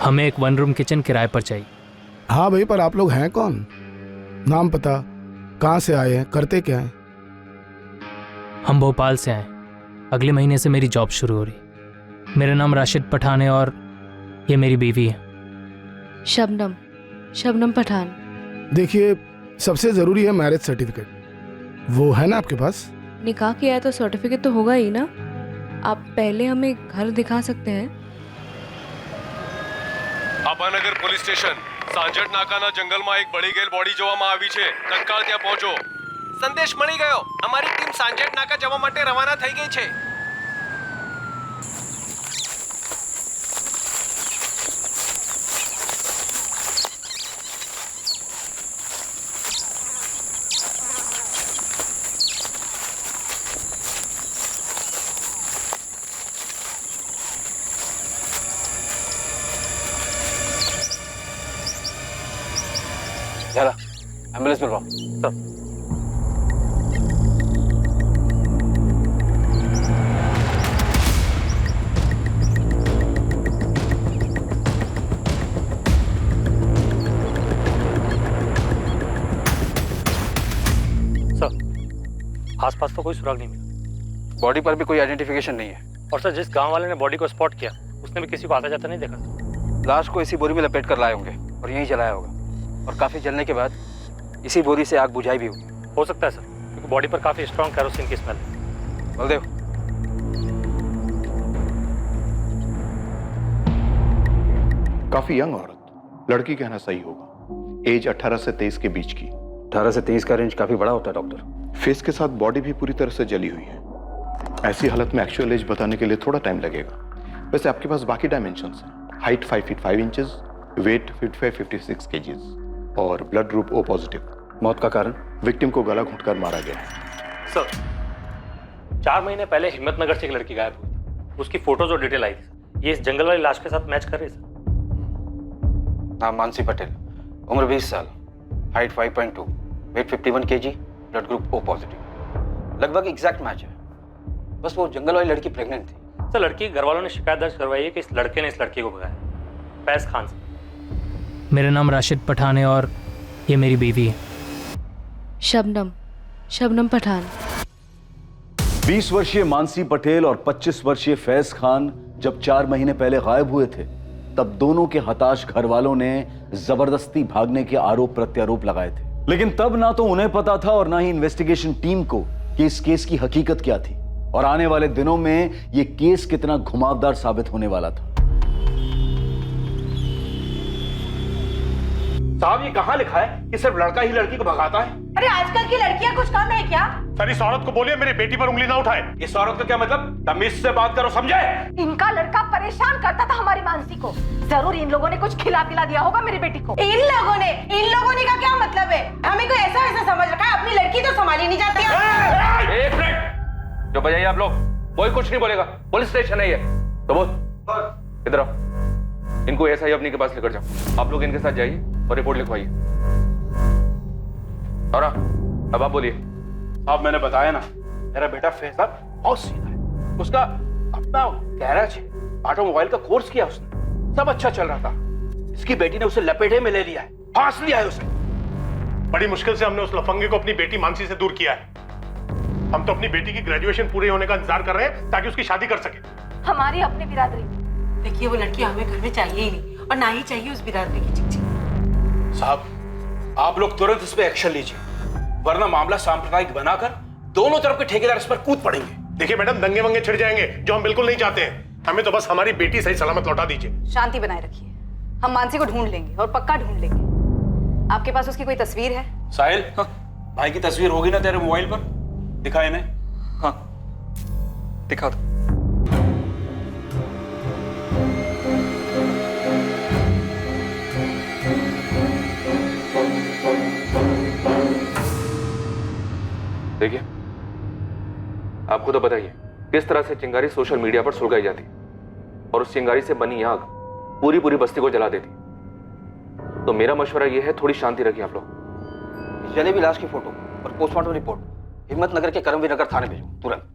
हमें एक 1 room kitchen किराए पर चाहिए। हाँ भाई, पर आप लोग हैं कौन? नाम पता, कहाँ से आए हैं, करते क्या हैं? हम भोपाल से आए। अगले महीने से मेरी जॉब शुरू हो रही। मेरा नाम राशिद पठान है और ये मेरी बीवी है। शबनम पठान। देखिए, सबसे ज़रूरी है मैरिज सर्टिफिकेट। वो है ना आपके पास? निकाह किया है तो सर्टिफिकेट तो होगा ही ना। आप पहले हमें घर दिखा सकते हैं? આપાનગર પોલીસ સ્ટેશન સાંજટ નાકાના જંગલમાં એક બળી ગયેલ બોડી જોવામાં આવી છે. તત્કાળ ત્યાં પહોંચો. સંદેશ મળી ગયો. અમારી ટીમ સાંજટ નાકા જવા માટે રવાના થઈ ગઈ છે. चला एम्बुलेंस मिलवाओ सर। सर, आसपास तो कोई सुराग नहीं मिला। बॉडी पर भी कोई आइडेंटिफिकेशन नहीं है। और सर, जिस गांव वाले ने बॉडी को स्पॉट किया उसने भी किसी को आता जाता नहीं देखा सर। लाश को इसी बोरी में लपेट कर लाए होंगे और यहीं जलाया होगा, और काफी जलने के बाद इसी बोरी से आग बुझाई भी होगी। हो सकता है सर, क्योंकि बॉडी पर काफी स्ट्रॉन्ग कैरोसिन की स्मेल है। बलदेव, काफी यंग औरत, लड़की कहना सही होगा। एज 18 से 23 के बीच की। 18 से 23 का रेंज काफी बड़ा होता है डॉक्टर। फेस के साथ बॉडी भी पूरी तरह से जली हुई है। ऐसी हालत में एक्चुअल एज बताने के लिए थोड़ा टाइम लगेगा। वैसे आपके पास बाकी डायमेंशंस हैं। Height 5 feet 5 inches, weight 55-56 KGs और ब्लड ग्रुप O पॉजिटिव। मौत का कारण? विक्टिम को गला घोंटकर मारा गया है। सर, 4 महीने पहले हिम्मतनगर से एक लड़की गायब हुई थी। उसकी फोटोज और डिटेल आई थी। ये इस जंगल वाली लाश के साथ मैच कर रही है सर। नाम मानसी पटेल, उम्र 20 साल, height 5.2, weight 51 KG, blood group O positive. लगभग एग्जैक्ट मैच है। बस वो जंगल वाली लड़की प्रेग्नेंट थी। सर, लड़की के घर वालों ने शिकायत दर्ज करवाई है कि इस लड़के ने इस लड़की को भगाया। फैज खान से। मेरा नाम राशिद पठान है और ये मेरी बीवी है। शबनम पठान। 20 वर्षीय मानसी पटेल और 25 वर्षीय फैज खान जब 4 महीने पहले गायब हुए थे, तब दोनों के हताश घर वालों ने जबरदस्ती भागने के आरोप प्रत्यारोप लगाए थे। लेकिन तब ना तो उन्हें पता था और ना ही इन्वेस्टिगेशन टीम को कि इस केस की हकीकत क्या थी और आने वाले दिनों में यह केस कितना घुमावदार साबित होने वाला था। साहब, ये कहाँ लिखा है कि सिर्फ लड़का ही लड़की को भगाता है? अरे आजकल की लड़कियां कुछ कम है क्या? सर, इस औरत को बोलिए मेरी बेटी पर उंगली ना उठाए। इस औरत का क्या मतलब? तमीज से बात करो, समझे? इनका लड़का परेशान करता था हमारी मानसी को। जरूर इन लोगों ने कुछ खिला पिला दिया होगा मेरी बेटी को। इन लोगों ने का क्या मतलब है? हमें कोई ऐसा वैसा समझ रखा है? अपनी लड़की तो संभाली नहीं जाती है। एक मिनट, जो बजाइए आप लोग। कोई कुछ नहीं बोलेगा, पुलिस स्टेशन है ये। तो बोल, इधर आओ। इनको एसआई अपनी के पास लेकर जाओ। आप लोग इनके साथ जाइए और रिपोर्ट लिखवाइए। और अब आप बोलिए। अब मैंने बताया ना, मेरा बेटा फैजल बहुत सीधा है। उसका अपना गैराज है, ऑटोमोबाइल का कोर्स किया उसने, सब अच्छा चल रहा था। इसकी बेटी ने उसे लपेटे में ले लिया है, फांस लिया है उसे। बड़ी मुश्किल से हमने उस लफंगे को अपनी बेटी मानसी से दूर किया है। हम तो अपनी बेटी की ग्रेजुएशन पूरे होने का इंतजार कर रहे हैं ताकि उसकी शादी कर सके। हमारी अपनी बिरादरी। देखिए, वो लड़की हमें घर में चाहिए ही नहीं, और ना ही चाहिए उस बिरादरी की चिट्ठी। साहब, आप लोग तुरंत इस पे एक्शन लीजिए, वरना मामला सांप्रदायिक बनाकर दोनों तरफ के ठेकेदार इस पर कूद पड़ेंगे। देखिए मैडम, दंगे वंगे छिड़ जाएंगे, जो हम बिल्कुल नहीं चाहते हैं। हमें तो बस हमारी बेटी सही सलामत लौटा दीजिए। शांति बनाए रखिए, हम मानसी को ढूंढ लेंगे और पक्का ढूंढ लेंगे। आपके पास उसकी कोई तस्वीर है? साहिल, भाई की तस्वीर होगी ना तेरे मोबाइल पर? दिखा इन्हें। हाँ, दिखा दो। देखिए, आपको तो बताइए किस तरह से चिंगारी सोशल मीडिया पर सुलगाई जाती और उस चिंगारी से बनी आग पूरी पूरी बस्ती को जला देती। तो मेरा मशवरा यह है, थोड़ी शांति रखिए आप लोग। जले हुई लाश की फोटो और पोस्टमार्टम रिपोर्ट हिम्मतनगर के करमवीर नगर थाने भेजो तुरंत।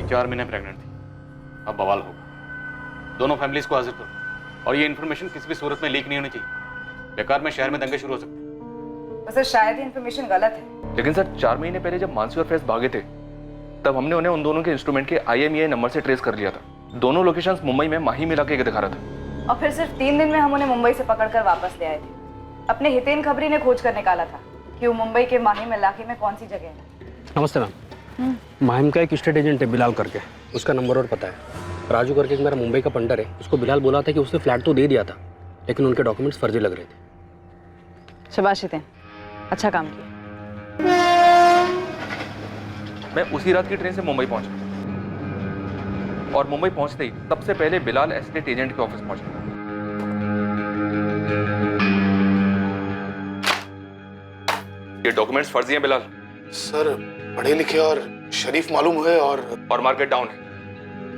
4 महीने प्रेग्नेंट थी। अब बवाल होगा। दोनों फैमिलीज को हाजिर करो और ये इन्फॉर्मेशन किसी भी सूरत में लीक नहीं होनी चाहिए। बेकार में शहर में दंगे शुरू हो सकते हैं। सर शायद ये इन्फॉर्मेशन गलत है। लेकिन सर 4 महीने पहले जब मानसी और फैज भागे थे तब हमने उन्हें उन दोनों के इंस्ट्रूमेंट के IMEI नंबर से ट्रेस कर लिया था। दोनों लोकेशंस मुंबई में माही मिला के दिखा रहा था। और फिर सिर्फ 3 दिन में हम उन्हें मुंबई से पकड़कर वापस ले आए थे। अपने हितेन खबरी ने खोज कर निकाला था कि वो मुंबई के माहिम इलाके में कौन सी जगह है। नमस्ते मैम। माहिम का एक स्टेट एजेंट है बिलाल करके, उसका नंबर और पता है। राजू करके एक मेरा मुंबई का पंडर है, उसको बिलाल बोला था कि उसने फ्लैट तो दे दिया था लेकिन उनके डॉक्यूमेंट्स फर्जी लग रहे थे। शाबाश हितेन, अच्छा काम किया। मैं उसी रात की ट्रेन से मुंबई पहुंचा और मुंबई पहुंचते ही सबसे पहले बिलाल एस्टेट एजेंट के ऑफिस पहुंचा। ये डॉक्यूमेंट्स फर्जी हैं बिलाल। सर पढ़े लिखे और शरीफ मालूम हुए और मार्केट डाउन है,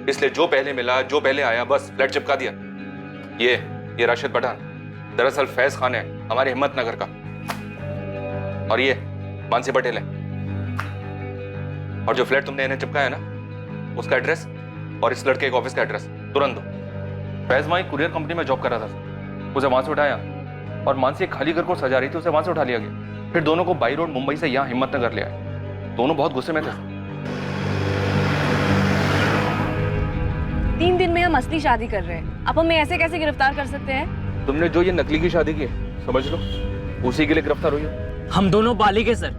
इसलिए जो पहले मिला जो पहले आया बस फ्लैट चिपका दिया। ये राशिद पठान दरअसल फैज खान है, हमारे हिम्मतनगर का, और ये मानसी पटेल है। और जो फ्लैट तुमने इन्हें चिपकाया ना, उसका एड्रेस और इस लड़के के ऑफिस का एड्रेस तुरंत दो। फैज वहीं कुरियर कंपनी में जॉब कर रहा था, उसे वहां से उठाया और मानसी एक खाली घर को सजा रही थी, उसे वहां से उठा लिया गया। फिर दोनों को बाई रोड मुंबई से यहाँ हिम्मतनगर ले आए। दोनों बहुत गुस्से में थे। 3 दिन में हम असली शादी कर रहे हैं, आप हमें ऐसे कैसे गिरफ्तार कर सकते हैं? तुमने जो ये नकली की शादी की है, समझ लो उसी के लिए गिरफ्तार हुई हो। हम दोनों बालिग हैं सर,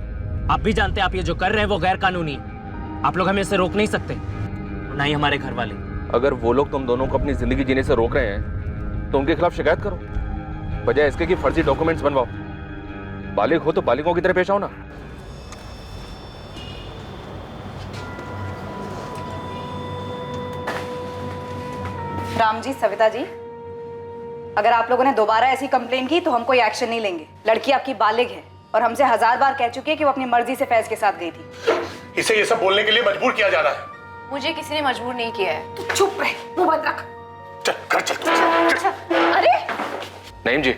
आप भी जानते हैं आप ये जो कर रहे हैं वो गैर कानूनी है। आप लोग हमें इससे रोक नहीं सकते, ना ही हमारे घर वाले। अगर वो लोग तुम दोनों को अपनी जिंदगी जीने से रोक रहे हैं तो उनके खिलाफ शिकायत करो, बजाय इसके कि फर्जी डॉक्यूमेंट्स बनवाओ। बालिग हो तो बालिगों की तरह पेश आओ ना। राम जी, सविता जी, अगर आप लोगों ने दोबारा ऐसी कंप्लेन की तो हम कोई एक्शन नहीं लेंगे। लड़की आपकी बालिग है और हमसे 1000 बार कह चुकी है कि वो अपनी मर्जी से फैज के साथ गई थी। इसे ये सब बोलने के लिए मजबूर किया जा रहा है। मुझे किसी ने मजबूर नहीं किया है। तू चुप रहे, मुंह बंद रख। चल घर चल। अरे नईम जी,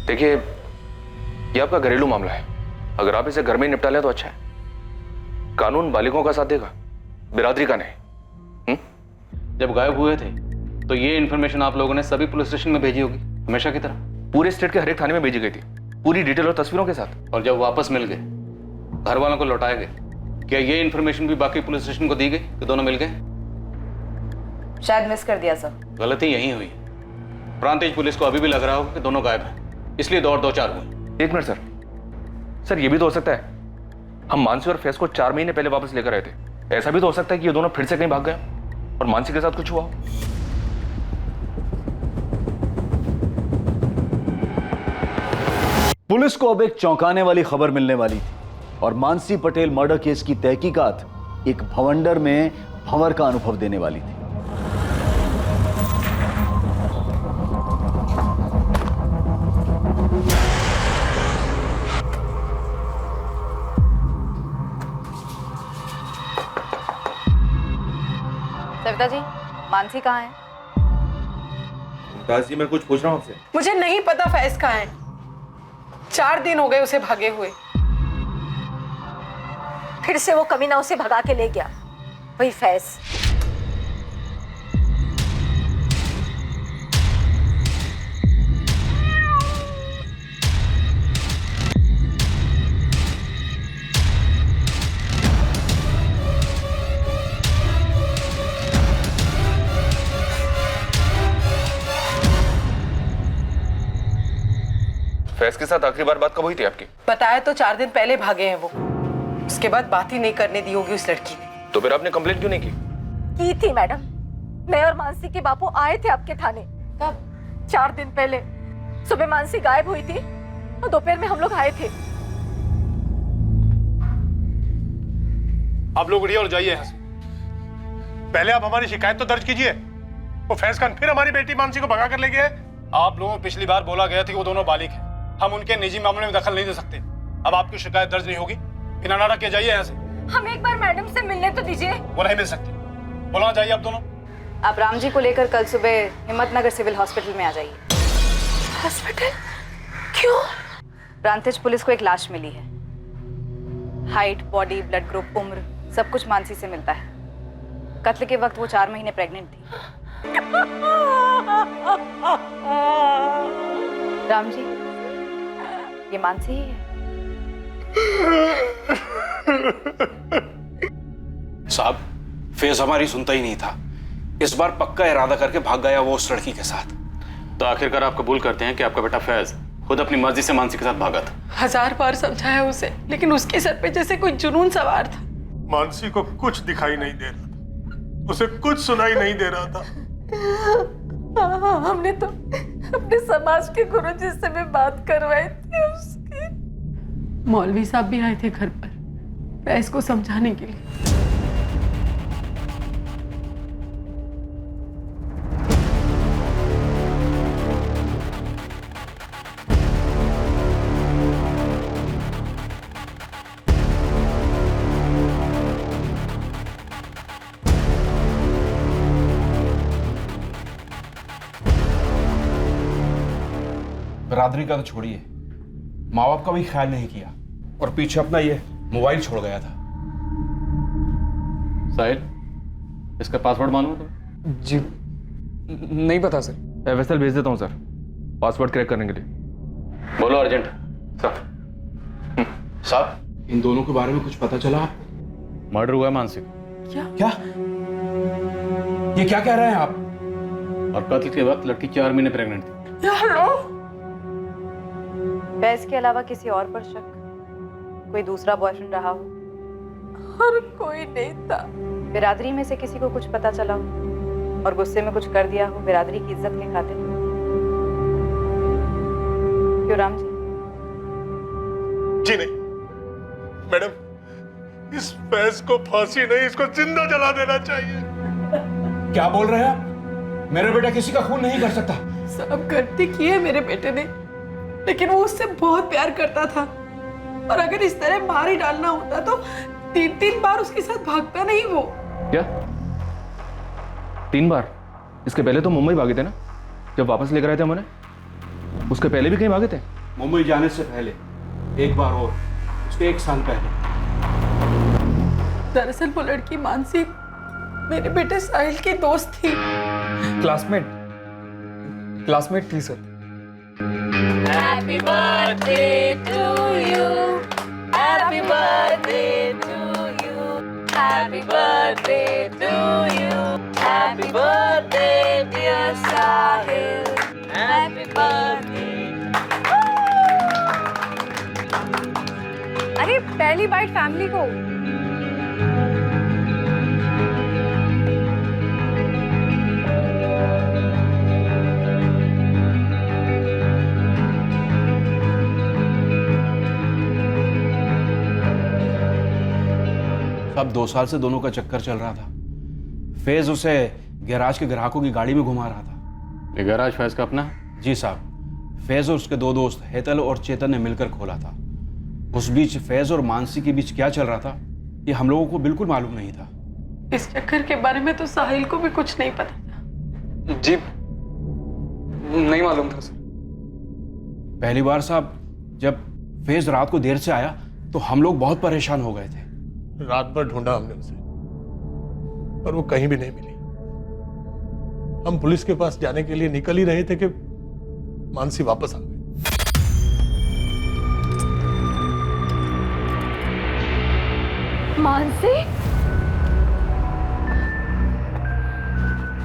देखिए ये आपका घरेलू मामला है, अगर आप इसे घर में निपटा लें तो अच्छा है। कानून बालिगों का साथ देगा, बिरादरी का नहीं। जब गायब हुए थे तो ये इन्फॉर्मेशन आप लोगों ने सभी पुलिस स्टेशन में भेजी होगी, हमेशा की तरह। पूरे स्टेट के हर एक थाने में भेजी गई थी, पूरी डिटेल और तस्वीरों के साथ। और जब वापस मिल गए, घर वालों को लौटाए गए, क्या ये इन्फॉर्मेशन भी बाकी पुलिस स्टेशन को दी गई कि दोनों मिल गए? शायद मिस कर दिया सर। गलती यही हुई। प्रांतीय पुलिस को अभी भी लग रहा होगा कि दोनों गायब हैं, इसलिए दौड़ 2-4 हुए। 1 मिनट सर, ये भी तो हो सकता है हम मानसी और फैज को 4 महीने पहले वापस लेकर आए थे। ऐसा भी तो हो सकता है कि ये दोनों फिर से कहीं भाग गए और मानसी के साथ कुछ हुआ हो। पुलिस को अब एक चौंकाने वाली खबर मिलने वाली थी और मानसी पटेल मर्डर केस की तहकीकात एक भवंडर में भंवर का अनुभव देने वाली थी। सविता जी, मानसी कहाँ है? दास जी, मैं कुछ पूछ रहा हूँ आपसे। मुझे नहीं पता फैज कहाँ है। 4 दिन हो गए उसे भागे हुए। फिर से वो कमीना उसे भगा के ले गया, वही फैज। फैज के साथ आखिरी बार बात कब हुई थी आपकी? बताया तो 4 दिन पहले भागे हैं वो। उसके बाद बात ही नहीं करने दी होगी उस लड़की ने। तो फिर आपने कंप्लेंट क्यों नहीं की? की थी मैडम, मैं और मानसी के बापू आए थे आपके थाने। कब? 4 दिन पहले। सुबह मानसी गायब हुई थी और दोपहर में हम लोग आए थे। आप लोग उठिए और जाइए यहाँ से। पहले आप हमारी शिकायत तो दर्ज कीजिए। वो फैज खान फिर हमारी बेटी मानसी को भगा कर ले गए। आप लोगों को पिछली बार बोला गया था कि वो दोनों बालिग हैं, हम उनके निजी मामले में दखल नहीं दे सकते। अब आपकी शिकायत दर्ज नहीं होगी, बिना नाटक के जाइए यहाँ से। हम एक बार मैडम से मिलने तो दीजिए। वो नहीं मिल सकती, बोला जाइए आप दोनों। आप राम जी को लेकर कल सुबह हिम्मतनगर सिविल हॉस्पिटल में आ जाइए। हॉस्पिटल? क्यों? प्रांतिज पुलिस को एक लाश मिली है। हाइट, बॉडी, ब्लड ग्रुप, उम्र सब कुछ मानसी से मिलता है। कत्ल के वक्त वो 4 महीने प्रेग्नेंट थी। राम जी, ये मानसी ही है। साहब, फेज हमारी सुनता ही नहीं था। इस बार पक्का इरादा करके भाग गया वो उस लड़की के साथ। तो आखिरकार आप कबूल करते हैं कि आपका बेटा फैज खुद अपनी मर्जी से मानसी के साथ भागा था? 1000 बार समझाया उसे, लेकिन उसके सर पे जैसे कोई जुनून सवार था। मानसी को कुछ दिखाई नहीं दे रहा था, उसे कुछ सुनाई नहीं दे रहा था। हमने तो अपने समाज के गुरु जी से भी बात करवाई थी उसकी। मौलवी साहब भी आए थे घर पर फैज को समझाने के लिए। बिरादरी का तो छोड़िए, माँ बाप का भी ख्याल नहीं किया और पीछे अपना ये मोबाइल छोड़ गया था। साहिल, इसका पासवर्ड मालूम है तुम्हें? जी नहीं पता सर। एफएसएल भेज देता हूँ सर, पासवर्ड क्रैक करने के लिए। बोलो अर्जेंट। सर। साहब, इन दोनों के बारे में कुछ पता चला? मर्डर हुआ है मानसी। क्या ये क्या कह रहे हैं आप? और कत्ल के वक्त लड़की 4 महीने प्रेग्नेंट थी। फैज के अलावा किसी और पर शक? कोई दूसरा बॉयफ्रेंड रहा हो? और कोई नहीं था। बिरादरी में से किसी को कुछ पता चला हो और गुस्से में कुछ कर दिया हो बिरादरी की इज्जत के खातिर? क्यों राम जी? जी नहीं मैडम, इस फैज को फांसी नहीं, इसको जिंदा जला देना चाहिए। क्या बोल रहे हैं आप? मेरा बेटा किसी का खून नहीं कर सकता। सब गलती की है मेरे बेटे ने, लेकिन वो उससे बहुत प्यार करता था और अगर इस तरह मार ही डालना होता तो 3 बार उसके साथ भागता नहीं वो। क्या 3 बार? इसके पहले तो मुंबई भागे थे ना, जब वापस लेकर आए थे हमने। उसके पहले भी कहीं भागे थे? मुंबई जाने से पहले एक बार और, उसके 1 साल पहले। दरअसल वो लड़की मानसी मेरे बेटे साहिल की दोस्त थी। क्लासमेट थी sir. Happy birthday to you. Happy birthday to you. Happy birthday to you. Happy birthday dear Sahil. Happy birthday. अरे पहली बाइट फैमिली को। अब 2 साल से दोनों का चक्कर चल रहा था। फैज उसे गैराज के ग्राहकों की गाड़ी में घुमा रहा था। ये गैराज फैज का अपना? जी साहब, फैज और उसके 2 दोस्त हेतल और चेतन ने मिलकर खोला था। उस बीच फैज और मानसी के बीच क्या चल रहा था ये हम लोगों को बिल्कुल मालूम नहीं था। इस चक्कर के बारे में तो साहिल को भी कुछ नहीं पता था। जी नहीं मालूम था सर। पहली बार साहब जब फैज रात को देर से आया तो हम लोग बहुत परेशान हो गए थे। रात भर ढूंढा हमने उसे, पर वो कहीं भी नहीं मिली। हम पुलिस के पास जाने के लिए निकल ही रहे थे कि मानसी वापस आ गई। मानसी?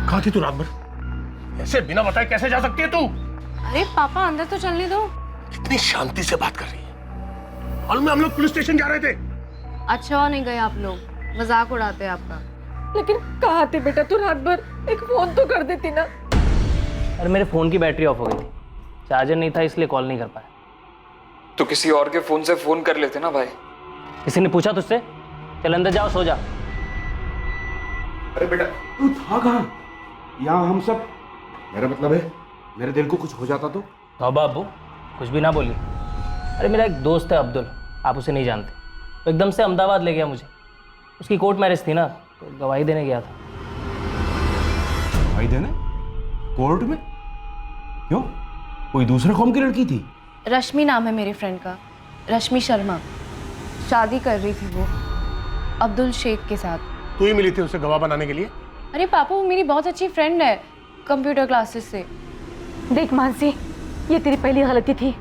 कहाँ थी तू रात भर? ऐसे बिना बताए कैसे जा सकती है तू? अरे पापा अंदर तो चलने दो। कितनी शांति से बात कर रही है। मालूम है हम लोग पुलिस स्टेशन जा रहे थे। अच्छा हो नहीं गए आप लोग, मजाक उड़ाते हैं आपका। लेकिन कहाँ थे बेटा तू रात भर? एक फोन तो कर देती ना। अरे मेरे फोन की बैटरी ऑफ हो गई थी, चार्जर नहीं था इसलिए कॉल नहीं कर पाया। तो किसी और के फोन से फोन कर लेते ना भाई। किसी ने पूछा तुझसे? चल अंदर जाओ, सो जा। अरे बेटा तू था कहाँ? यहाँ हम सब, मेरा मतलब है मेरे दिल को कुछ हो जाता तो? तौबा अब्बू, कुछ भी ना बोली। अरे मेरा एक दोस्त है अब्दुल, आप उसे नहीं जानते, तो एकदम से अहमदाबाद ले गया मुझे। उसकी कोर्ट मैरिज थी ना, तो गवाही देने गया था। गवाही देने? कोर्ट में? क्यों? कोई दूसरे कौम की लड़की थी? रश्मि नाम है मेरे फ्रेंड का, रश्मि शर्मा। शादी कर रही थी वो। अब्दुल शेख के साथ। तू ही मिली थी उसे गवाह बनाने के लिए? अरे पापा, वो मेरी बहुत अच्छी फ्रेंड है कंप्यूटर क्लासेस से। देख मानसी, ये तेरी पहली गलती थी,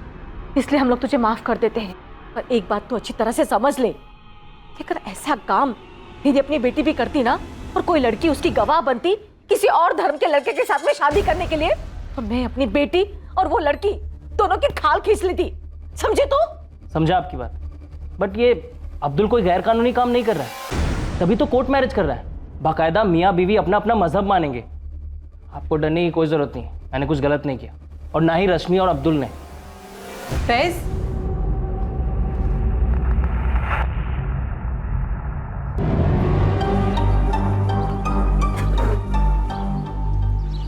इसलिए हम लोग तुझे माफ कर देते हैं। पर एक बात तो अच्छी तरह से समझ ले, कि अगर ऐसा काम यदि अपनी बेटी भी करती ना, और कोई लड़की उसकी गवाह बनती किसी और धर्म के लड़के के साथ में शादी करने के लिए, तो मैं अपनी बेटी और वो लड़की दोनों की खाल खींच लेती। समझे तू? समझा आपकी बात, बट ये अब्दुल कोई गैर कानूनी काम नहीं कर रहा है, तभी तो कोर्ट मैरिज कर रहा है। बाकायदा मियाँ बीवी अपना अपना मजहब मानेंगे। आपको डरने की कोई जरूरत नहीं, मैंने कुछ गलत नहीं किया, और ना ही रश्मि और अब्दुल ने। फैज,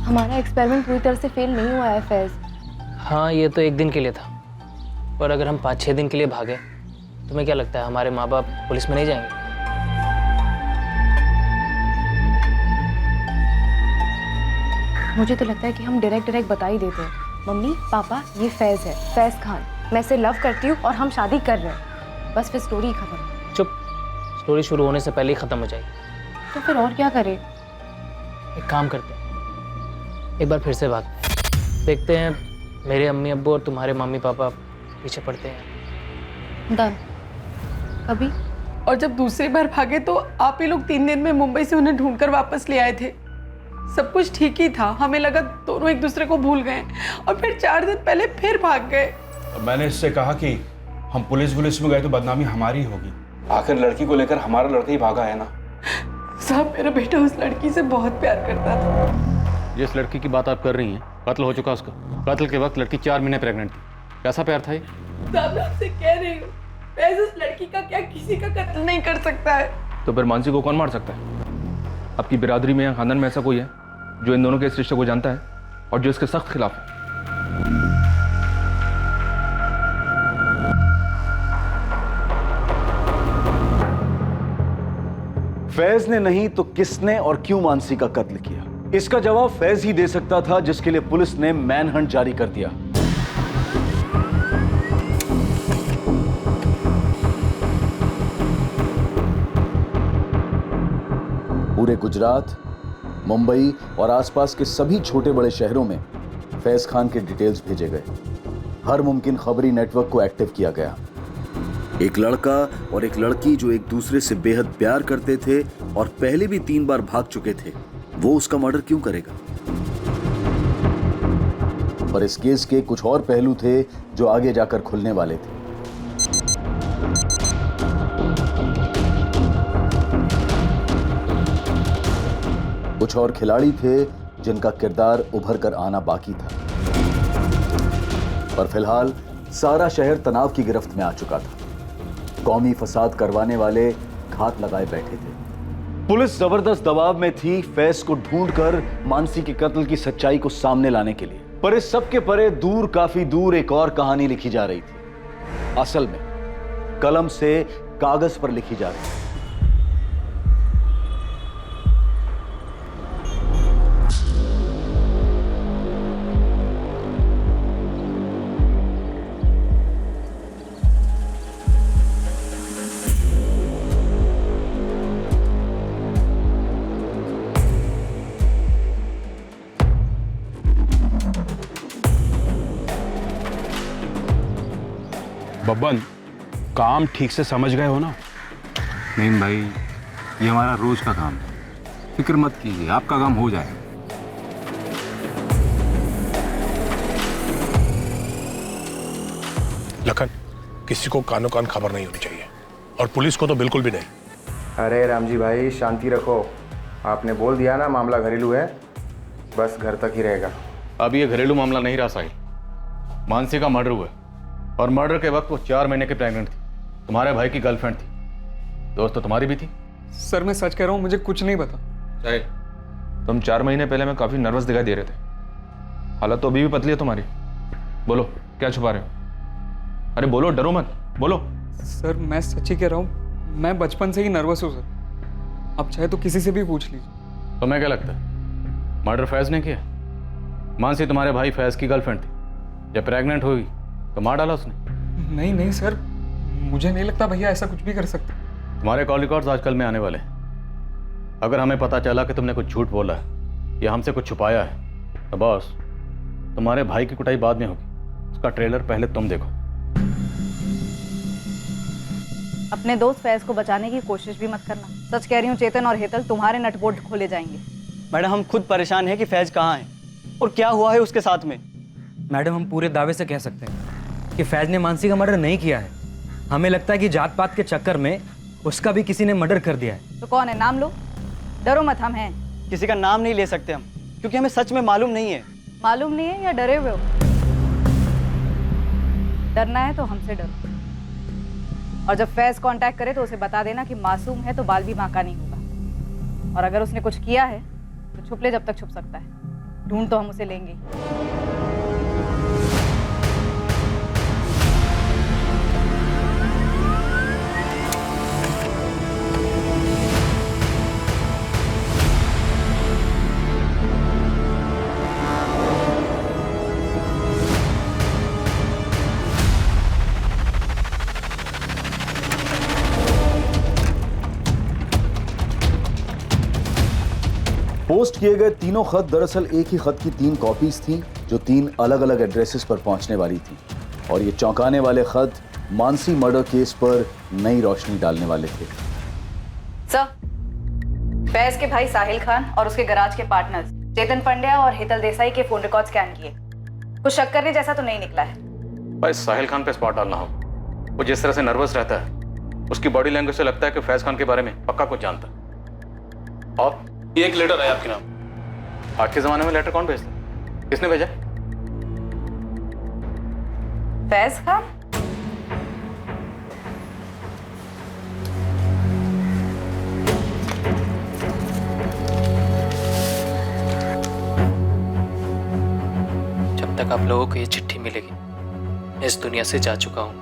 हमारा एक्सपेरिमेंट पूरी तरह से फेल नहीं हुआ है फैज। हाँ, ये तो एक दिन के लिए था, पर अगर हम 5-6 दिन के लिए भागे, तुम्हें क्या लगता है हमारे माँ बाप पुलिस में नहीं जाएंगे? मुझे तो लगता है कि हम डायरेक्ट बता ही देते हैं, मम्मी पापा ये फैज है, फैज खान, मैं इसे लव करती हूँ और हम शादी कर रहे हैं, बस फिर स्टोरी खत्म। चुप, स्टोरी शुरू होने से पहले ही खत्म हो जाएगी। तो फिर और क्या करें? एक काम करते हैं, एक बार फिर से बात देखते हैं, मेरे अम्मी अब्बू और तुम्हारे मम्मी पापा पीछे पड़ते हैं। डन। कभी? और जब दूसरी बार भागे तो आप ही लोग 3 दिन में मुंबई से उन्हें ढूंढकर वापस ले आए थे। सब कुछ ठीक ही था, हमें लगा दोनों एक दूसरे को भूल गए, और फिर 4 दिन पहले फिर भाग गए। मैंने इससे कहा कि हम पुलिस में गए तो बदनामी हमारी होगी। आखिर लड़की को लेकर हमारा लड़का ही भागा है ना। साहब, मेरा बेटा उस लड़की से बहुत प्यार करता था। जिस लड़की की बात आप कर रही हैं, कत्ल हो चुका उसका। कत्ल के वक्त लड़की 4 महीने प्रेग्नेंट थी। कैसा प्यार था ये? साहब, मैं आपसे कह रही हूँ, वैसे उस लड़की का क्या किसी का कत्ल नहीं कर सकता है। तो फिर मानसी को कौन मार सकता है? आपकी बिरादरी में या खानदान में ऐसा कोई है जो इन दोनों के इस रिश्ते को जानता है और जो इसके सख्त खिलाफ है? फैज ने नहीं तो किसने और क्यों मानसी का कत्ल किया? इसका जवाब फैज ही दे सकता था, जिसके लिए पुलिस ने मैनहंट जारी कर दिया। पूरे गुजरात, मुंबई और आसपास के सभी छोटे बड़े शहरों में फैज खान के डिटेल्स भेजे गए। हर मुमकिन खबरी नेटवर्क को एक्टिव किया गया। एक लड़का और एक लड़की जो एक दूसरे से बेहद प्यार करते थे और पहले भी 3 बार भाग चुके थे, वो उसका मर्डर क्यों करेगा? पर इस केस के कुछ और पहलू थे जो आगे जाकर खुलने वाले थे। कुछ और खिलाड़ी थे जिनका किरदार उभर कर आना बाकी था। पर फिलहाल सारा शहर तनाव की गिरफ्त में आ चुका था। कौमी फसाद करवाने वाले घात लगाए बैठे थे। पुलिस जबरदस्त दबाव में थी फैज को ढूंढकर मानसी के कत्ल की सच्चाई को सामने लाने के लिए। पर इस सब के परे दूर, काफी दूर एक और कहानी लिखी जा रही थी। असल में कलम से कागज पर लिखी जा रही थी। बब्बन, काम ठीक से समझ गए हो ना? नहीं भाई, ये हमारा रोज का काम है, फिक्र मत कीजिए, आपका काम हो जाएगा। लखन, किसी को कानो कान खबर नहीं होनी चाहिए, और पुलिस को तो बिल्कुल भी नहीं। अरे रामजी भाई, शांति रखो। आपने बोल दिया ना मामला घरेलू है, बस घर तक ही रहेगा। अब ये घरेलू मामला नहीं रहा साहिल। मानसी का मर्डर हुआ और मर्डर के वक्त वो 4 महीने की प्रेग्नेंट थी। तुम्हारे भाई की गर्लफ्रेंड थी, दोस्त तो तुम्हारी भी थी। सर मैं सच कह रहा हूँ, मुझे कुछ नहीं पता। साहिल, तुम 4 महीने पहले में काफी नर्वस दिखाई दे रहे थे। हालत तो अभी भी पतली है तुम्हारी। बोलो, क्या छुपा रहे हो? अरे बोलो, डरो मत, बोलो। सर मैं सच ही कह रहा हूँ, मैं बचपन से ही नर्वस हूँ सर। आप चाहे तो किसी से भी पूछ लीजिए। तुम्हें क्या लगता है मर्डर फैज ने किया? मानसी तुम्हारे भाई फैज की गर्लफ्रेंड थी, जब प्रेग्नेंट हुई तो मार डाला उसने। नहीं नहीं सर, मुझे नहीं लगता भैया ऐसा कुछ भी कर सकते। तुम्हारे कॉल रिकॉर्ड्स आजकल में आने वाले हैं। अगर हमें पता चला कि तुमने कुछ झूठ बोला है या हमसे कुछ छुपाया है तो बॉस, तुम्हारे भाई की कुटाई बाद में होगी। उसका ट्रेलर पहले तुम देखो। अपने दोस्त फैज को बचाने की कोशिश भी मत करना। सच कह रही हूँ, चेतन और हेतल तुम्हारे नटबोल्ट खोले जाएंगे। मैडम हम खुद परेशान हैं कि फैज कहाँ है और क्या हुआ है उसके साथ में। मैडम हम पूरे दावे से कह सकते हैं कि फैज ने मानसी का मर्डर नहीं किया है। हमें लगता है कि जात पात के चक्कर में उसका भी किसी ने मर्डर कर दिया है। तो कौन है, नाम लो। डरो मत, हम हैं। किसी का नाम नहीं ले सकते हम, क्योंकि हमें सच में मालूम नहीं है। मालूम नहीं है या डरे हुए हो? डरना है तो हमसे डरो, और जब फैज कांटेक्ट करे तो उसे बता देना कि मासूम है तो बाल भी बांका नहीं होगा। और अगर उसने कुछ किया है तो छुप ले जब तक छुप सकता है। ढूंढ तो हम उसे लेंगे ही। पोस्ट किए गए तीनों खत दरअसल एक ही खत की 3 कॉपीज थीं जो 3 अलग अलग एड्रेसेस पर पहुंचने वाली थी, और ये चौंकाने वाले खत मानसी मर्डर केस पर नई रोशनी डालने वाले थे। सर, फैज के भाई साहिल खान और उसके गराज के पार्टनर्स चेतन पंड्या और हेतल देसाई के फोन रिकॉर्ड स्कैन किए। कुछ शक करने जैसा तो नहीं निकला है। भाई साहिल खान पे स्पॉट डालना होगा। वो जिस तरह से नर्वस रहता है, उसकी बॉडी लैंग्वेज से लगता है कि फैज खान के बारे में पक्का कुछ जानता है। और ये एक लेटर है आपके नाम। आज के जमाने में लेटर कौन भेजता है? किसने भेजा? फैज खान? जब तक आप लोगों को ये चिट्ठी मिलेगी मैं इस दुनिया से जा चुका हूँ।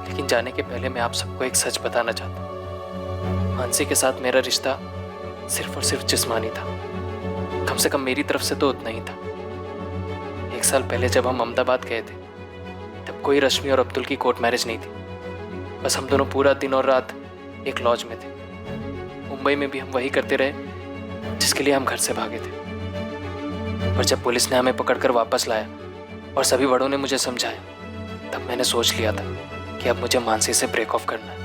लेकिन जाने के पहले मैं आप सबको एक सच बताना चाहता हूँ। मानसी के साथ मेरा रिश्ता सिर्फ और सिर्फ जिस्मानी था। कम से कम मेरी तरफ से तो उतना ही था। 1 साल पहले जब हम अहमदाबाद गए थे तब कोई रश्मि और अब्दुल की कोर्ट मैरिज नहीं थी। बस हम दोनों पूरा दिन और रात एक लॉज में थे। मुंबई में भी हम वही करते रहे जिसके लिए हम घर से भागे थे। पर जब पुलिस ने हमें पकड़कर वापस लाया और सभी बड़ों ने मुझे समझाया, तब मैंने सोच लिया था कि अब मुझे मानसी से ब्रेक ऑफ करना है।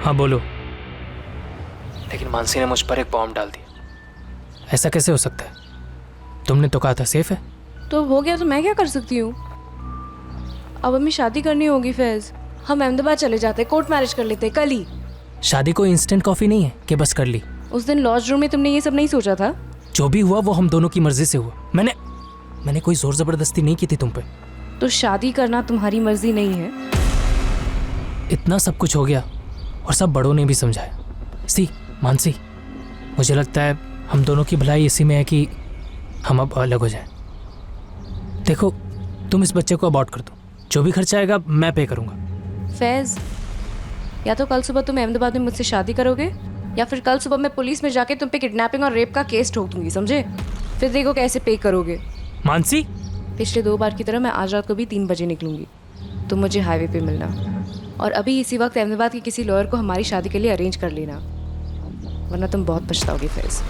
हाँ बोलो। लेकिन मानसी ने मुझ पर एक बॉम्ब डाल दिया। ऐसा कैसे हो सकता है? तुमने तो कहा था सेफ है। तो हो गया तो मैं क्या कर सकती हूँ? अब हमें शादी करनी होगी फैज। हम अहमदाबाद चले जाते, कोर्ट मैरिज कर लेते कल ही। शादी कोई इंस्टेंट कॉफी नहीं है कि बस कर ली। उस दिन लॉज रूम में तुमने ये सब नहीं सोचा था? जो भी हुआ वो हम दोनों की मर्जी से हुआ। मैंने कोई जोर जबरदस्ती नहीं की थी तुम पे। तो शादी करना तुम्हारी मर्जी नहीं है? इतना सब कुछ हो गया और सब बड़ों ने भी समझाया। मानसी, मुझे लगता है हम दोनों की भलाई इसी में है कि हम अब अलग हो जाएं। देखो, तुम इस बच्चे को अबॉर्ट कर दो, जो भी खर्चा आएगा मैं पे करूंगा। फैज, या तो कल सुबह तुम अहमदाबाद में मुझसे शादी करोगे या फिर कल सुबह मैं पुलिस में जाके तुम पे किडनैपिंग और रेप का केस ठोक दूंगी, समझे? फिर देखो कैसे पे करोगे। मानसी, पिछले 2 बार की तरह मैं आज रात को भी 3 बजे निकलूंगी। तुम मुझे हाईवे पे मिलना और अभी इसी वक्त अहमदाबाद के किसी लॉयर को हमारी शादी के लिए अरेंज कर लेना, वरना तुम बहुत पछताओगे फैज।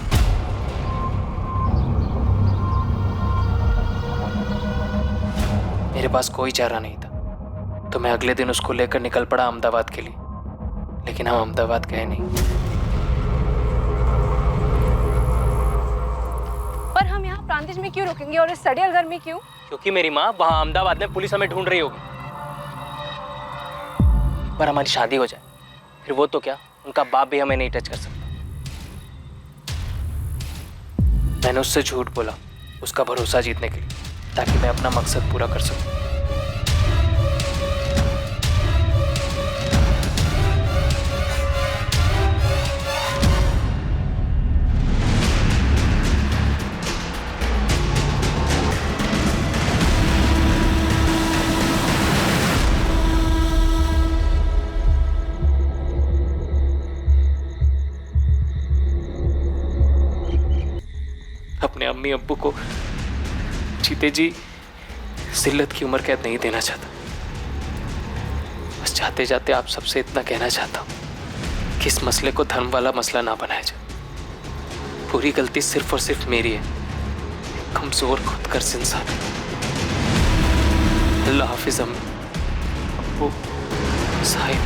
मेरे पास कोई चारा नहीं था तो मैं अगले दिन उसको लेकर निकल पड़ा अहमदाबाद के लिए। लेकिन हम अहमदाबाद गए नहीं। पर हम यहाँ प्रांतिज में क्यों रुकेंगे और इस सड़ियल घर में क्यों? क्योंकि मेरी माँ वहाँ अहमदाबाद में पुलिस हमें ढूंढ रही होगी। पर हमारी शादी हो जाए फिर वो तो क्या, उनका बाप भी हमें नहीं टच कर सकता। मैंने उससे झूठ बोला उसका भरोसा जीतने के लिए, ताकि मैं अपना मकसद पूरा कर सकूं। अपने अम्मी अब्बू को जीते जी जिल्लत की उम्र कैद नहीं देना चाहता। बस जाते जाते आप सबसे इतना कहना चाहता हूँ कि इस मसले को धर्म वाला मसला ना बनाया जाए। पूरी गलती सिर्फ और सिर्फ मेरी है, कमजोर खुदगर्ज इंसान। अल्लाह हाफिज अम्मी, अब्बू, साहिब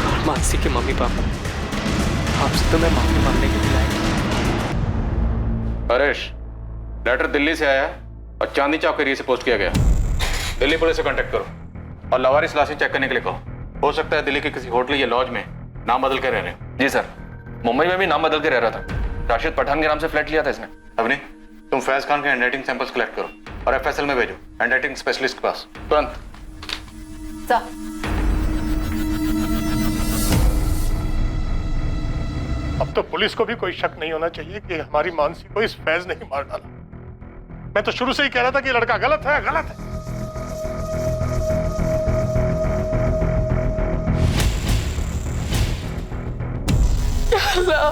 और मानसी के मम्मी पापा, आपसे तो मैं माफी मांगने के लिए आया। हरेश, लेटर दिल्ली से आया और चांदनी चौक के एरिया से पोस्ट किया गया। दिल्ली पुलिस से कांटेक्ट करो और लवारिस लाशें चेक करने के लिए कहो। हो सकता है दिल्ली के किसी होटल या लॉज में नाम बदल के रह रहे हैं। जी सर, मुंबई में भी नाम बदल के रह रहा था। राशिद पठान के नाम से फ्लैट लिया था इसने। अवनी, तुम फैज खान के हैंडराइटिंग सैंपल्स कलेक्ट करो और एफएसएल में भेजो, हैंडराइटिंग स्पेशलिस्ट के पास तुरंत। अब तो पुलिस को भी कोई शक नहीं होना चाहिए कि हमारी मानसी को इस फैज ने ही मार डाला। मैं तो शुरू से ही कह रहा था कि लड़का गलत है, गलत है। अल्लाह,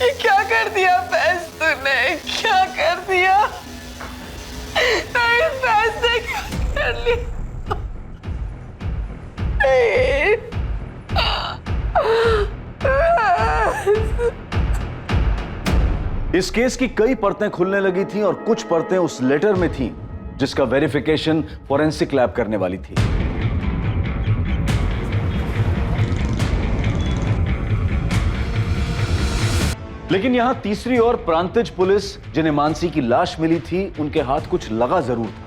ये क्या कर दिया फैज तूने? क्या कर दिया? नहीं, फैज ने क्या कर लिया? इस केस की कई परतें खुलने लगी थीं और कुछ परतें उस लेटर में थीं जिसका वेरिफिकेशन फॉरेंसिक लैब करने वाली थी। लेकिन यहां तीसरी ओर प्रांतिज पुलिस, जिन्हें मानसी की लाश मिली थी, उनके हाथ कुछ लगा जरूर था।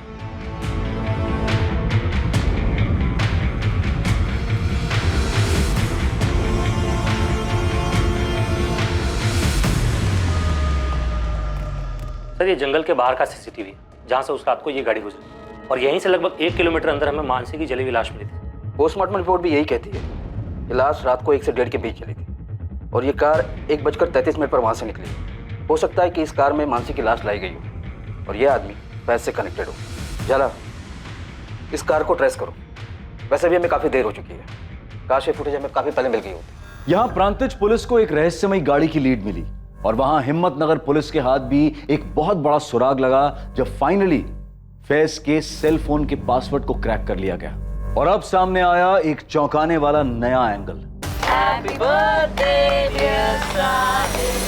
सर, ये जंगल के बाहर का सीसीटीवी है जहां से उस रात को ये गाड़ी गुजरी, और यहीं से लगभग 1 किलोमीटर अंदर हमें मानसी की जली हुई लाश मिली थी। पोस्टमार्टम रिपोर्ट भी यही कहती है कि लाश रात को 1 से 1.5 के बीच चली थी और ये कार 1:33 पर वहां से निकली। हो सकता है कि इस कार में मानसी की लाश लाई गई हो और ये आदमी फैज से कनेक्टेड हो। जाला, इस कार को ट्रेस करो। वैसे भी हमें काफी देर हो चुकी है, काश ये फुटेज हमें काफी पहले मिल गई होती। यहां प्रांतिज पुलिस को एक रहस्यमयी गाड़ी की लीड मिली और वहां हिम्मतनगर पुलिस के हाथ भी एक बहुत बड़ा सुराग लगा जब फाइनली फैज के सेल फोन के पासवर्ड को क्रैक कर लिया गया और अब सामने आया एक चौंकाने वाला नया angle. Happy birthday, dear Sahil.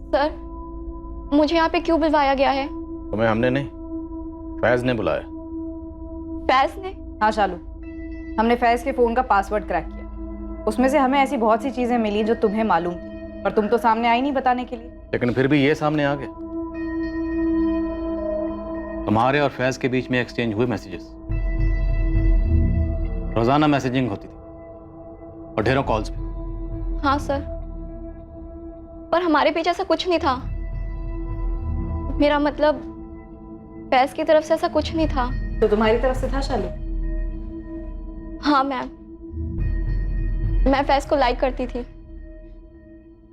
Sir, मुझे यहाँ पे क्यों बुलवाया गया है? तुम्हें हमने नहीं, फैज ने बुलाया। फैज ने? हाँ शालू, हमने फैज के फोन का पासवर्ड क्रैक किया। उसमें से हमें ऐसी बहुत सी चीजें मिली जो तुम्हें मालूम थी, पर तुम तो सामने आई नहीं बताने के लिए। लेकिन फिर भी ये सामने आ गया। तुम्हारे और फैज के बीच में एक्सचेंज हुए मैसेजेस, रोजाना मैसेजिंग होती थी और ढेरों कॉल्स भी। हाँ सर, पर हमारे पीछे ऐसा कुछ नहीं था। मेरा मतलब फैज की तरफ से ऐसा कुछ नहीं था। तो तुम्हारी तरफ से था शालू? हाँ मैम, मैं फैज को लाइक करती थी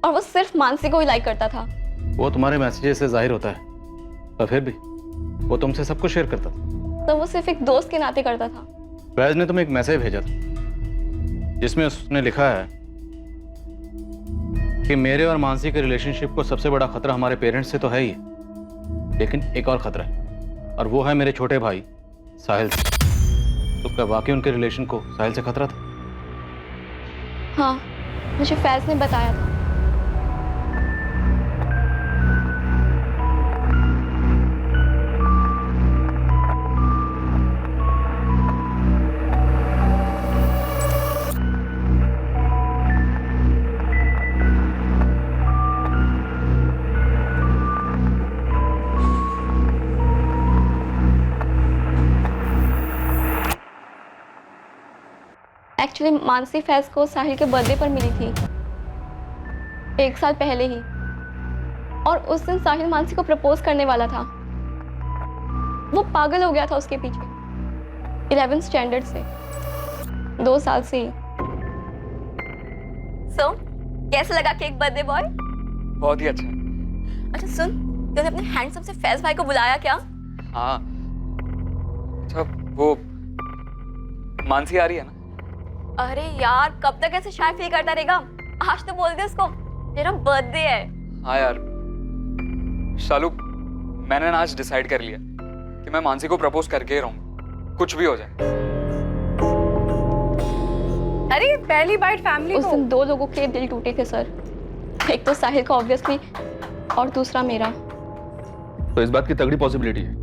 और वो सिर्फ मानसी को ही लाइक करता था। वो तुम्हारे मैसेजेस से जाहिर होता है, पर फिर भी वो तुमसे सब कुछ शेयर करता था। तो वो सिर्फ एक दोस्त के नाते करता था। फैज ने तुम्हें एक मैसेज भेजा था जिसमें उसने लिखा है कि मेरे और मानसी के रिलेशनशिप को सबसे बड़ा खतरा हमारे पेरेंट्स से तो है ही, लेकिन एक और खतरा है और वो है मेरे छोटे भाई साहिल से। तो क्या वाकई उनके रिलेशन को साहिल से खतरा था? हाँ, मुझे फैज ने बताया था। एक्चुअली मानसी फैज को साहिल के बर्थडे पर मिली थी 1 साल पहले ही, और उस दिन साहिल मानसी को प्रपोज करने वाला था। वो पागल हो गया था उसके पीछे 11th स्टैंडर्ड से, 2 साल से ही। सो कैसा लगा केक बर्थडे बॉय? बहुत ही अच्छा। अच्छा सुन, तूने अपने हैंडसम से फैज भाई को बुलाया क्या? हाँ, अच्छा वो मानसी आ रही है ना? अरे यार, कब तक ऐसे शाय फील करता रहेगा? आज तो बोल दे उसको मेरा बर्थडे है। हाँ यार शालू, मैंने ना आज डिसाइड कर लिया कि मैं मानसी को प्रपोज करके ही रहूंगा, कुछ भी हो जाए। अरे पहली बाइट फैमिली उस दिन 2 लोगों के दिल टूटे थे सर, एक तो साहिल का ऑब्वियसली और दूसरा मेरा। तो इस बात की तगड़ी पॉसिबिलिटी है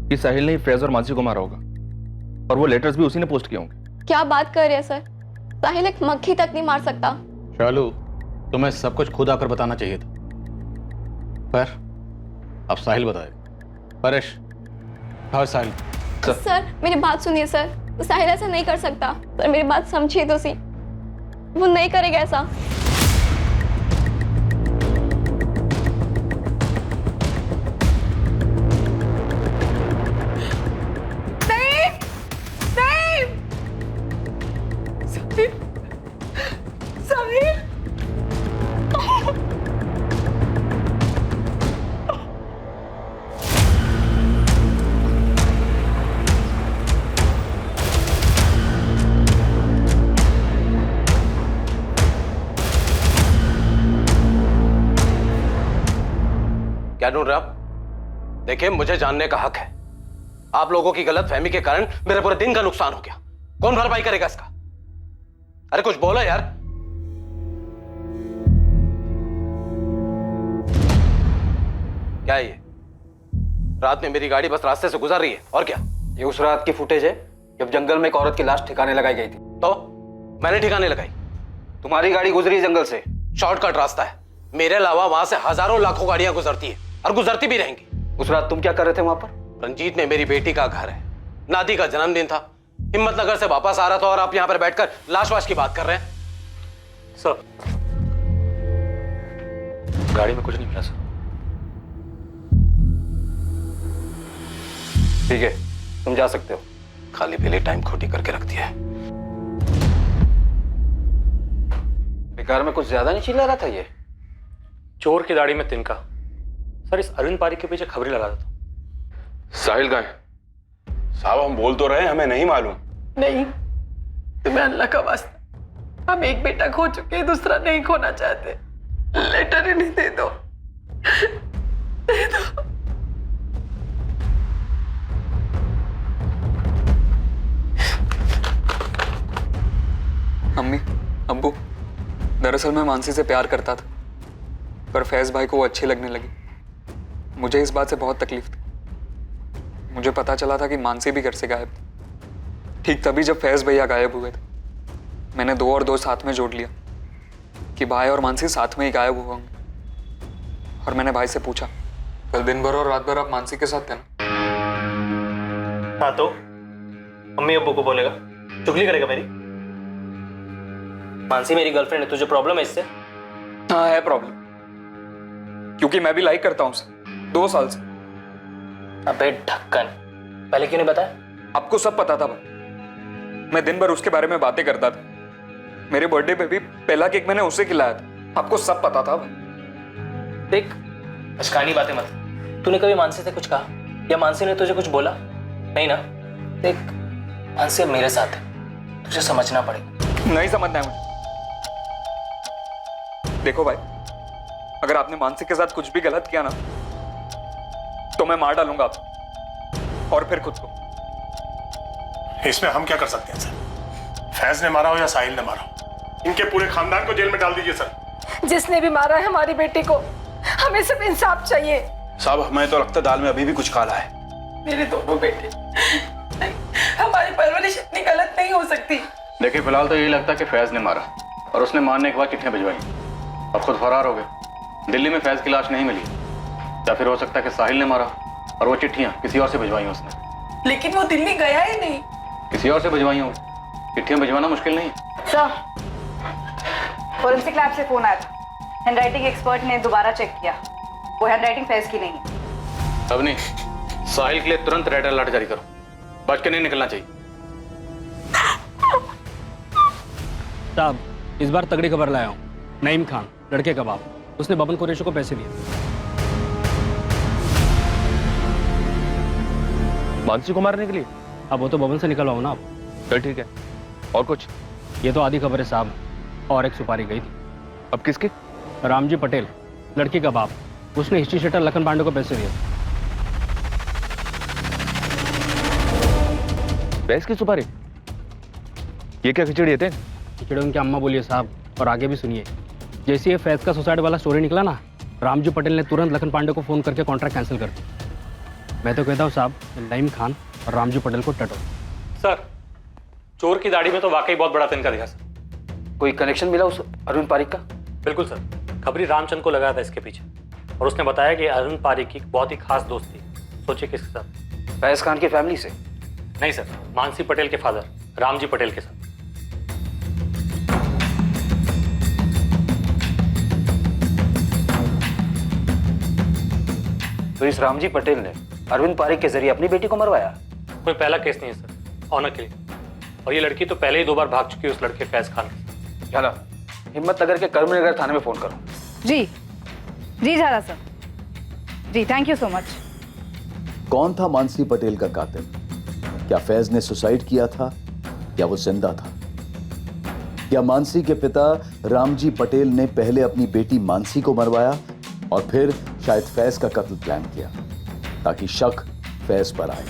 कि साहिल ने फैज और मानसी को मारा होगा, और वो लेटर्स भी उसी ने पोस्ट किए होंगे। क्या बात कर रहे हैं सर, साहिल एक मक्खी तक नहीं मार सकता। शालू, तुम्हें सब कुछ खुद आकर बताना चाहिए था, पर अब साहिल बताए। परेश, हाँ साहिल। सर मेरी बात सुनिए सर, साहिल ऐसा नहीं कर सकता सर, मेरी बात समझिए तो सी, वो नहीं करेगा ऐसा। क्या ढूंढ रहे आप? देखिए, मुझे जानने का हक है। आप लोगों की गलतफहमी के कारण मेरे पूरे दिन का नुकसान हो गया। कौन भरपाई करेगा इसका? अरे कुछ बोलो यार। क्या है ये? रात में मेरी गाड़ी बस रास्ते से गुजर रही है, और क्या? ये उस रात की फुटेज है जब जंगल में एक औरत की लाश ठिकाने लगाई गई थी। तो मैंने ठिकाने लगाई। तुम्हारी गाड़ी गुजरी जंगल से, शॉर्टकट रास्ता है। मेरे अलावा वहां से हजारों लाखों गाड़ियां गुजरती है और गुजरती भी रहेंगी। उस रात तुम क्या कर रहे थे वहां पर? रंजीत में मेरी बेटी का घर है, नादी का जन्मदिन था, हिम्मतनगर से वापस आ रहा था और आप यहां पर बैठकर लाश वाश की बात कर रहे हैं। सर गाड़ी में कुछ नहीं मिला सर। ठीक है, तुम जा सकते हो। खाली पीली टाइम खोटी करके रख दिया है। बेकार में कुछ ज्यादा नहीं चिल्ला रहा था ये? चोर की दाढ़ी में तिनका। सर इस अरविंद पारी के पीछे खबरें लगा देता। साहिल कहाँ है? साहब हम बोल तो रहे हैं, हमें नहीं मालूम। नहीं, तुम्हें अल्लाह का वास्ता, हम एक बेटा खो चुके हैं, दूसरा नहीं खोना चाहते। लेटर इन्हें दे दो, दे दो। अम्मी, अब्बू, दरअसल मैं मानसी से प्यार करता था, पर फैज भाई को वो अच्छी लगने लगी। मुझे इस बात से बहुत तकलीफ थी। मुझे पता चला था कि मानसी भी घर से गायब थी। ठीक तभी जब फैज भैया गायब हुए थे, मैंने 2 और 2 साथ में जोड़ लिया कि भाई और मानसी साथ में ही गायब हुए होंगे। और मैंने भाई से पूछा, कल दिन भर और रात भर आप मानसी के साथ थे ना? हाँ, तो अम्मी अब्बू को बोलेगा, चुगली करेगा मेरी? मानसी मेरी गर्लफ्रेंड है, तुझे प्रॉब्लम है इससे? हाँ है प्रॉब्लम, क्योंकि मैं भी लाइक करता हूँ उसे 2 साल से। अबे ढक्कन, पहले क्यों नहीं बताया? आपको सब पता था भाई, मैं दिन भर उसके बारे में बातें करता था। मेरे बर्थडे पे भी पहला केक मैंने उसे खिलाया था। आपको सब पता था भाई। देख, अचकानी बातें मत। तूने कभी मानसी से कुछ कहा या मानसी ने तुझे कुछ बोला? नहीं ना? देख, मानसी अब मेरे साथ है, तुझे समझना पड़ेगा। नहीं समझना है मुझे। देखो भाई, अगर आपने मानसी के साथ कुछ भी गलत किया ना, तो मैं मार डालूंगा आपको, और फिर खुद को। इसमें हम क्या कर सकते हैं सर? फैज ने मारा हो या साहिल ने मारा हो, इनके पूरे खानदान को जेल में डाल दीजिए सर। जिसने भी मारा है हमारी बेटी को, हमें सिर्फ इंसाफ चाहिए। साहब हमें तो लगता दाल में अभी भी कुछ काला है। मेरे दोनों बेटे, हमारी परवरिश इतनी गलत नहीं हो सकती। देखिए, फिलहाल तो यही लगता है कि फैज ने मारा, और उसने मारने के बाद चिट्ठियां भिजवाई। अब खुद फरार हो गए। दिल्ली में फैज की लाश नहीं मिली, या फिर हो सकता है कि साहिल ने मारा और वो चिट्ठियां किसी और से भिजवाई उसने। लेकिन वो दिल्ली गया ही नहीं। किसी और से भिजवाई हो, चिट्ठियां भिजवाना मुश्किल नहीं। सर, फोरेंसिक लैब से फोन आया था। हैंडराइटिंग एक्सपर्ट ने दोबारा चेक किया, वो हैंडराइटिंग फैज की नहीं है। अब नहीं, साहिल के लिए तुरंत रेड अलर्ट जारी करो, बच के नहीं निकलना चाहिए। साहब, इस बार तगड़ी खबर लाया हूँ। नईम खान, लड़के का बाप, उसने बबन कुरैशी को पैसे दिए। मानसी को मारने के लिए? अब वो तो बबन से निकलवाओ ना आप। चल ठीक है, और कुछ? ये तो आधी खबर है साहब, और एक सुपारी गई थी। अब किसकी? रामजी पटेल, लड़की का बाप। उसने हिस्ट्री शीटर लखन पांडे को पैसे दिए। फैज की सुपारी? ये क्या खिचड़ी है? खिचड़ी उनकी अम्मा बोलिए साहब, और आगे भी सुनिए। जैसे ये फैज का सुसाइड वाला स्टोरी निकला ना, रामजी पटेल ने तुरंत लखन पांडे को फोन करके कॉन्ट्रैक्ट कैंसिल कर दिया। मैं तो कहता हूँ साहब, नईम खान और रामजी पटेल को टटो। सर, चोर की दाढ़ी में तो वाकई बहुत बड़ा तिनका दिखा सर। कोई कनेक्शन मिला उस अरुण पारिक का? बिल्कुल सर, खबरी रामचंद को लगाया था इसके पीछे, और उसने बताया कि अरुण पारिक की बहुत ही खास दोस्त थी। सोचिए किसके साथ? फैज खान की फैमिली से? नहीं सर, मानसी पटेल के फादर रामजी पटेल के साथ। तो इस रामजी पटेल ने अरविंद पारिक के जरिए अपनी बेटी को मरवाया? कोई पहला केस नहीं है सर, ऑनर के लिए। और ये लड़की तो पहले ही 2 बार भाग चुकी है उस लड़के फैज खान के। झाला, हिम्मतनगर के कर्मनगर थाने में फोन करो। जी जी झाला सर, जी थैंक यू सो मच। कौन था मानसी पटेल का कातिल? क्या फैज ने सुसाइड किया था या वो जिंदा था? क्या मानसी के पिता रामजी पटेल ने पहले अपनी बेटी मानसी को मरवाया और फिर शायद फैज का कत्ल प्लान किया ताकि शक फैज पर आए?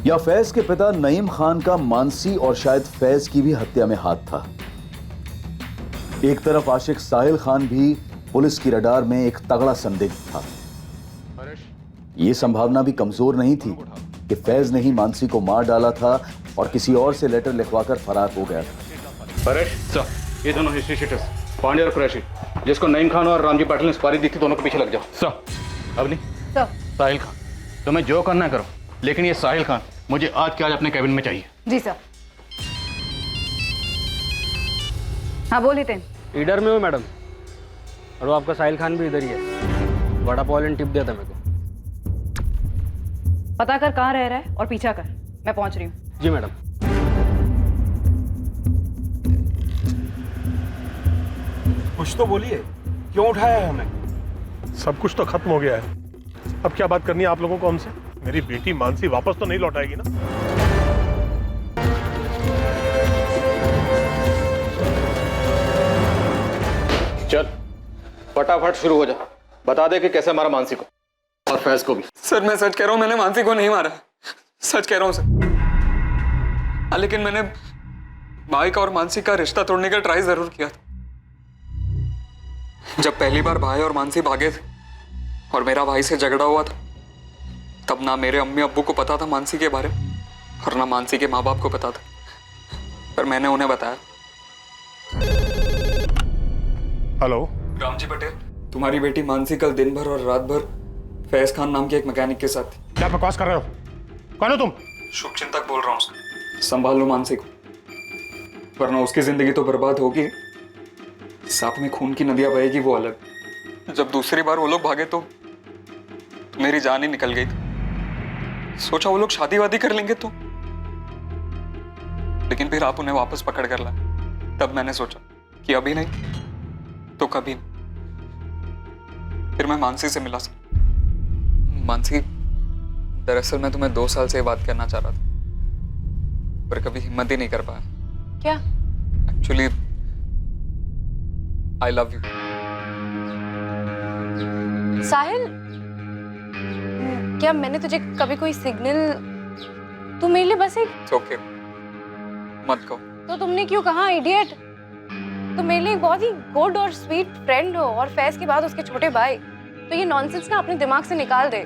या फैज के पिता नईम खान का मानसी और शायद फैज की भी हत्या में हाथ था? एक तरफ आशिक साहिल खान भी पुलिस की रडार में एक तगड़ा संदिग्ध था। यह संभावना भी कमजोर नहीं थी कि फैज ने ही मानसी को मार डाला था और किसी और से लेटर लिखवाकर फरार हो गया था। परेश सर, ये दोनों हिस्ट्री शीटर्स पांडे और कुरैशी, जिसको नईम खान और रामजी पटेल ने सुपारी दी थी, दोनों के पीछे लग जाओ। सर। अवनी, साहिल खान, तुम्हें जो करना करो, लेकिन ये साहिल खान मुझे आज के आज अपने कैबिन में चाहिए। जी सर। हाँ बोलिए थे। ईडर में हूँ मैडम, और वो आपका साहिल खान भी इधर ही है। बड़ा पॉइंट टिप दिया था मेरे को। पता कर कहाँ रह रहा है और पीछा कर, मैं पहुंच रही हूँ। जी मैडम। कुछ तो बोलिए, क्यों उठाया है हमें? सब कुछ तो खत्म हो गया है, अब क्या बात करनी है आप लोगों को हमसे? मेरी बेटी मानसी वापस तो नहीं लौटाएगी ना? चल फटाफट शुरू हो जा, बता दे कि कैसे मारा मानसी को और फैज को भी। सर मैं सच कह रहा हूं, मैंने मानसी को नहीं मारा, सच कह रहा हूं सर। हाँ, लेकिन मैंने भाई का और मानसी का रिश्ता तोड़ने का ट्राई जरूर किया था। जब पहली बार भाई और मानसी भागे थे और मेरा भाई से झगड़ा हुआ था, तब ना मेरे अम्मी अब्बू को पता था मानसी के बारे में और ना मानसी के माँ बाप को पता था, पर मैंने उन्हें बताया। हेलो रामजी पटेल, तुम्हारी बेटी मानसी कल दिन भर और रात भर फैज खान नाम के एक मैकेनिक के साथ थी। क्या बकवास कर रहे हो? कौन हो तुम? शुभचिंतक बोल रहा हूँ सर, संभाल लो मानसी को, वरना उसकी जिंदगी तो बर्बाद होगी, साथ में खून की नदियां बहेगी वो अलग। जब दूसरी बार वो लोग भागे तो मेरी जान ही निकल गई थी। सोचा वो लोग शादी वादी कर लेंगे तो, लेकिन फिर आप उन्हें वापस पकड़ कर लाए। तब मैंने सोचा कि अभी नहीं तो कभी नहीं। फिर मैं मानसी से मिला सर। मानसी, दरअसल मैं तुम्हें 2 साल से ये बात करना चाह रहा था, पर कभी हिम्मत ही नहीं कर पाया। क्या? Actually I love you. Sahil, क्या मैंने तुझे कभी कोई सिग्नल? तू मेरे लिए बस एक ओके, मत कहो। तो तुमने क्यों कहा इडियट? तुम मेरे लिए एक बहुत ही गुड और स्वीट फ्रेंड हो, और फैज के बाद उसके छोटे भाई। तो ये नॉनसेंस ना अपने दिमाग से निकाल दे।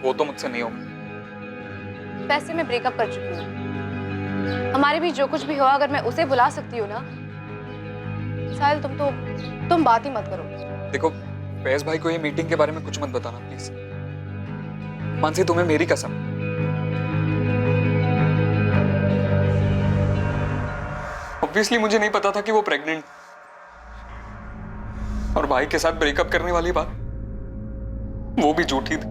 वो तो मुझसे नहीं होगा। फैज से मैं ब्रेकअप कर चुकी हूँ। हमारे बीच जो कुछ भी हो, अगर मैं उसे बुला सकती हूँ ना। साहिल तुम बात ही मत करो। देखो, फैज भाई को ये मीटिंग के बारे में कुछ मत बताना प्लीज। मानसी, तुम्हें मेरी कसम। ऑब्वियसली मुझे नहीं पता था कि वो प्रेग्नेंट, और भाई के साथ ब्रेकअप करने वाली बात वो भी झूठी थी।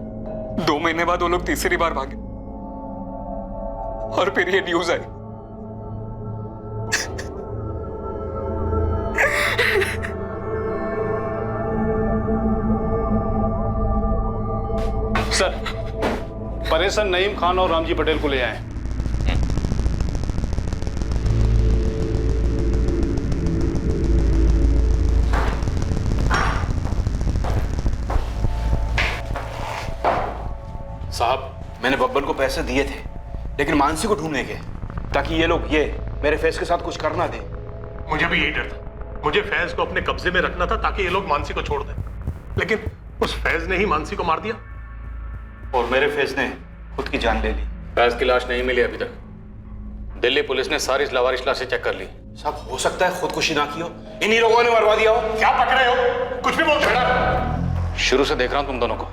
2 महीने बाद वो लोग तीसरी बार भागे और फिर ये न्यूज आई। सर, परेश सर नईम खान और रामजी पटेल को ले आए। साहब मैंने बब्बन को पैसे दिए थे, लेकिन मानसी को ढूंढने के, ताकि ये लोग मेरे फैज के साथ कुछ कर ना दे। मुझे भी यही डर था। मुझे फैज को अपने कब्जे में रखना था ताकि ये लोग मानसी को छोड़ दें, लेकिन उस फैज ने ही मानसी को मार दिया और मेरे फैज ने खुद की जान ले ली। फैज की लाश नहीं मिली अभी तक। दिल्ली पुलिस ने सारी लावारिश लाशें चेक कर ली। साहब हो सकता है खुदकुशी ना की हो, इन्हीं लोगों ने मरवा दिया हो। क्या पक रहे हो? कुछ भी बोल रहे। शुरू से देख रहा हूं तुम दोनों को,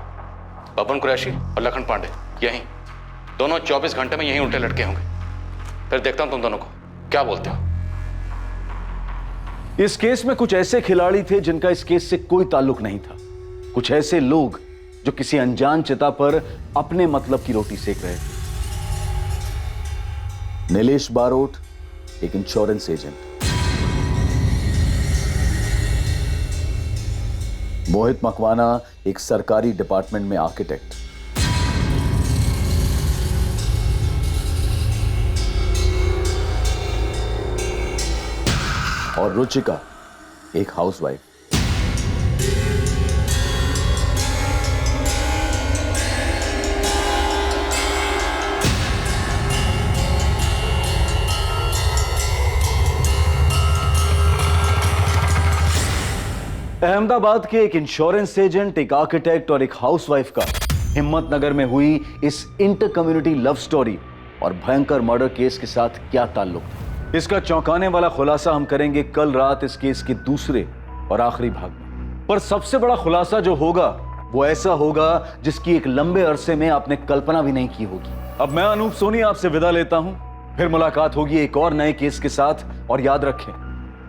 बबन कुरैशी और लखन पांडे यहीं, दोनों 24 घंटे में यहीं उल्टे लटके होंगे। फिर देखता हूं तुम दोनों को क्या बोलते हो। इस केस में कुछ ऐसे खिलाड़ी थे जिनका इस केस से कोई ताल्लुक नहीं था। कुछ ऐसे लोग जो किसी अनजान चिता पर अपने मतलब की रोटी सेक रहे थे। नीलेश बारोट एक इंश्योरेंस एजेंट, मोहित मकवाना एक सरकारी डिपार्टमेंट में आर्किटेक्ट, और रुचिका एक हाउसवाइफ। अहमदाबाद के एक इंश्योरेंस एजेंट, एक आर्किटेक्ट और एक हाउसवाइफ का हिम्मतनगर में हुई इस इंटर कम्युनिटी लव स्टोरी और भयंकर मर्डर केस के साथ क्या ताल्लुक था, इसका चौंकाने वाला खुलासा हम करेंगे कल रात इस केस के दूसरे और आखिरी भाग में। पर सबसे बड़ा खुलासा जो होगा वो ऐसा होगा जिसकी एक लंबे अरसे में आपने कल्पना भी नहीं की होगी। अब मैं अनूप सोनी आपसे विदा लेता हूं, फिर मुलाकात होगी एक और नए केस के साथ। और याद रखें,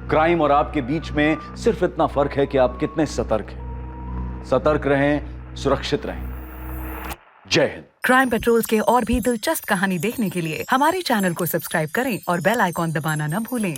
क्राइम और आपके बीच में सिर्फ इतना फर्क है कि आप कितने सतर्क हैं। सतर्क रहें, सुरक्षित रहें। जय हिंद। क्राइम पेट्रोल्स के और भी दिलचस्प कहानी देखने के लिए हमारे चैनल को सब्सक्राइब करें और बेल आइकॉन दबाना न भूलें।